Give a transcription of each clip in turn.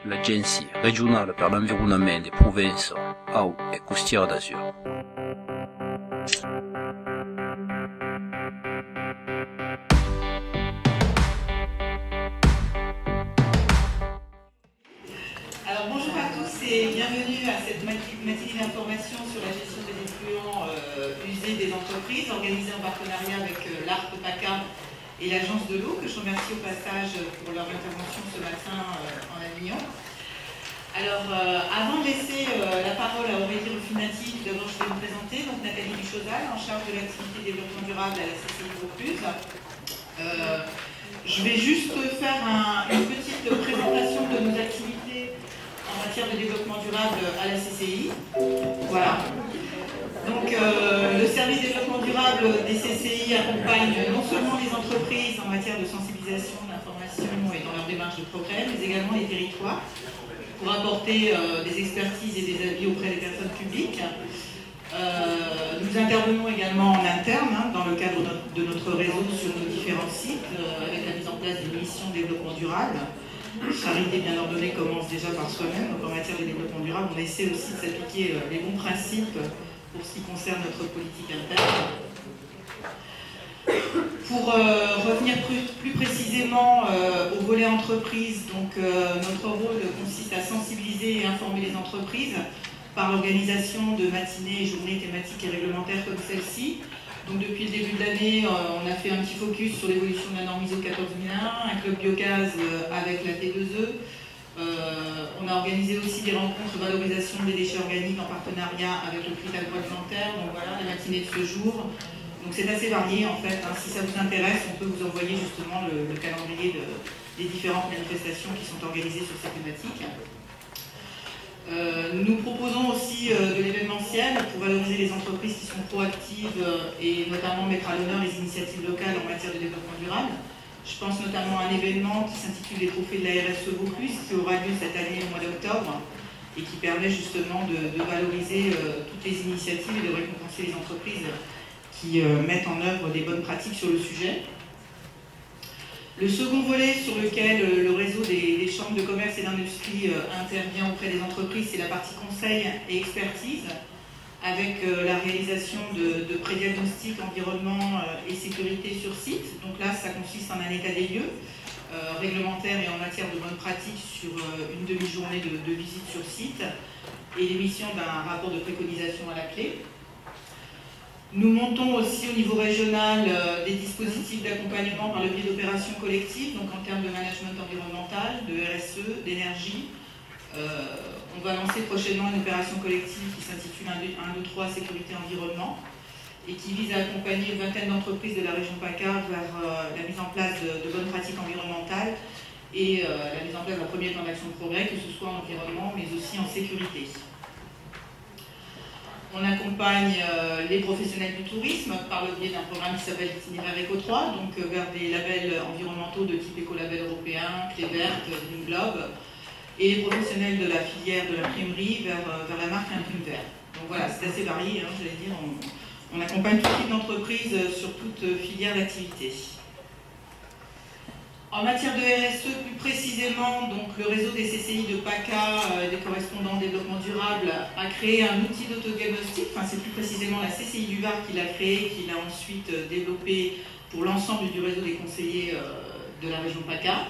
l'Agenzia regionale per l'environnement e Provenza, Au e Costiera d'Azur. Alors bonjour à tous et bienvenue à cette matinée d'information sur la gestion des effluents usés des entreprises, organisée en partenariat avec l'ARP PACA et l'Agence de l'eau, que je remercie au passage pour leur intervention ce matin en Avignon. Alors, avant de laisser la parole à Aurélie Rufinati, tout d'abord je vais me présenter, donc Nathalie Duchosal, en charge de l'activité développement durable à la CCI Vaucluse. Je vais juste faire une petite présentation de nos activités en matière de développement durable à la CCI. Voilà. Donc, le service développement durable des CCI accompagne non seulement les entreprises en matière de sensibilisation, d'information et dans leur démarche de progrès, mais également les territoires, pour apporter des expertises et des avis auprès des personnes publiques. Nous intervenons également en interne, dans le cadre de notre réseau sur nos différents sites, avec la mise en place d'une mission de développement durable. Charité bien ordonnée commence déjà par soi-même, donc en matière de développement durable, on essaie aussi de s'appliquer les bons principes pour ce qui concerne notre politique interne. Pour revenir plus précisément au volet entreprise, donc notre rôle consiste à sensibiliser et informer les entreprises par l'organisation de matinées et journées thématiques et réglementaires comme celle-ci. Donc depuis le début de l'année, on a fait un petit focus sur l'évolution de la norme ISO 14001, un club biogaz avec la T2E. On a organisé aussi des rencontres de valorisation des déchets organiques en partenariat avec le prix agroalimentaire. Donc voilà, la matinée de ce jour. Donc c'est assez varié en fait. Si ça vous intéresse, on peut vous envoyer justement le calendrier des différentes manifestations qui sont organisées sur cette thématique. Nous proposons aussi de l'événementiel pour valoriser les entreprises qui sont proactives et notamment mettre à l'honneur les initiatives locales en matière de développement durable. Je pense notamment à un événement qui s'intitule les Trophées de la RSE Vaucluse, qui aura lieu cette année au mois d'octobre et qui permet justement de valoriser toutes les initiatives et de récompenser les entreprises qui mettent en œuvre des bonnes pratiques sur le sujet. Le second volet sur lequel le réseau des chambres de commerce et d'industrie intervient auprès des entreprises, c'est la partie conseil et expertise, avec la réalisation de pré-diagnostics environnement et sécurité sur site. Donc là, ça consiste en un état des lieux réglementaire et en matière de bonnes pratiques sur une demi-journée de visite sur site et l'émission d'un rapport de préconisation à la clé. Nous montons aussi au niveau régional des dispositifs d'accompagnement par le biais d'opérations collectives, donc en termes de management environnemental, de RSE, d'énergie. On va lancer prochainement une opération collective qui s'intitule 1, 2, 3 sécurité environnement et qui vise à accompagner une vingtaine d'entreprises de la région PACA vers la mise en place de bonnes pratiques environnementales et la mise en place d'un premier plan d'action de progrès, que ce soit en environnement mais aussi en sécurité. On accompagne les professionnels du tourisme par le biais d'un programme qui s'appelle Itinéraire Eco 3, donc vers des labels environnementaux de type écolabel européen, Clé Verte, Green Globe, et les professionnels de la filière de l'imprimerie vers la marque Imprime Vert. Donc voilà, c'est assez varié, j'allais dire, on accompagne tout type d'entreprise sur toute filière d'activité. En matière de RSE, plus précisément, donc, le réseau des CCI de PACA, des correspondants développement durable, a créé un outil d'autodiagnostic. Enfin, c'est plus précisément la CCI du Var qui l'a créé, qui l'a ensuite développé pour l'ensemble du réseau des conseillers de la région PACA.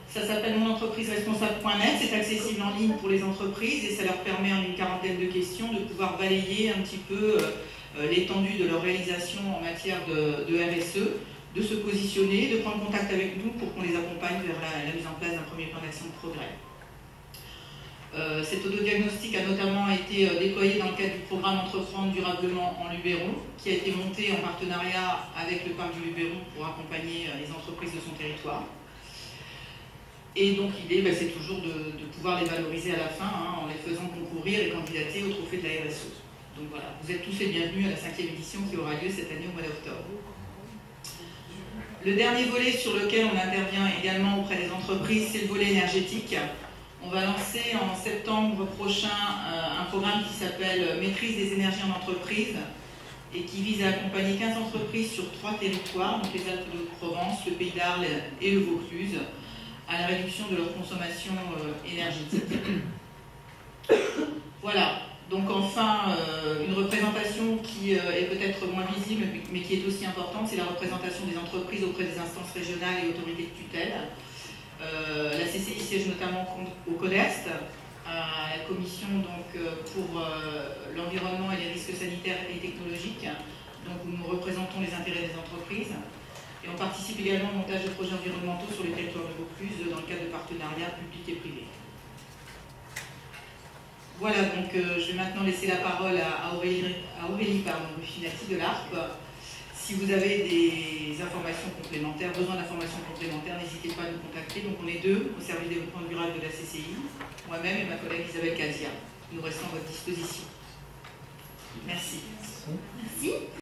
Ça s'appelle monentreprise-responsable.net, c'est accessible en ligne pour les entreprises et ça leur permet en une quarantaine de questions de pouvoir balayer un petit peu l'étendue de leur réalisation en matière de RSE, de se positionner, de prendre contact avec nous pour qu'on les accompagne vers la mise en place d'un premier plan d'action de progrès. Cet autodiagnostic a notamment été déployé dans le cadre du programme Entreprendre durablement en Luberon, qui a été monté en partenariat avec le parc du Luberon pour accompagner les entreprises de son territoire. Et donc l'idée, c'est toujours de pouvoir les valoriser à la fin, en les faisant concourir et candidater au trophée de la RSE. Donc voilà, vous êtes tous les bienvenus à la 5e édition qui aura lieu cette année au mois d'octobre. Le dernier volet sur lequel on intervient également auprès des entreprises, c'est le volet énergétique. On va lancer en septembre prochain un programme qui s'appelle Maîtrise des énergies en entreprise et qui vise à accompagner 15 entreprises sur 3 territoires, donc les Alpes-de-Haute-Provence, le Pays d'Arles et le Vaucluse, à la réduction de leur consommation énergétique. Voilà, donc enfin, une représentation qui est peut-être moins visible, mais qui est aussi importante, c'est la représentation des entreprises auprès des instances régionales et autorités de tutelle. La CCI siège notamment au CODEST, à la commission donc, pour l'environnement et les risques sanitaires et technologiques, donc, où nous représentons les intérêts des entreprises. Et on participe également au montage de projets environnementaux sur le territoire de Vaucluse dans le cadre de partenariats publics et privés. Voilà, donc je vais maintenant laisser la parole à Aurélie Ruffinati de l'ARP. Si vous avez des informations complémentaires, besoin d'informations complémentaires, n'hésitez pas à nous contacter. Donc on est deux au service développement durable de la CCI, moi-même et ma collègue Isabelle Casia. Nous restons à votre disposition. Merci. Merci.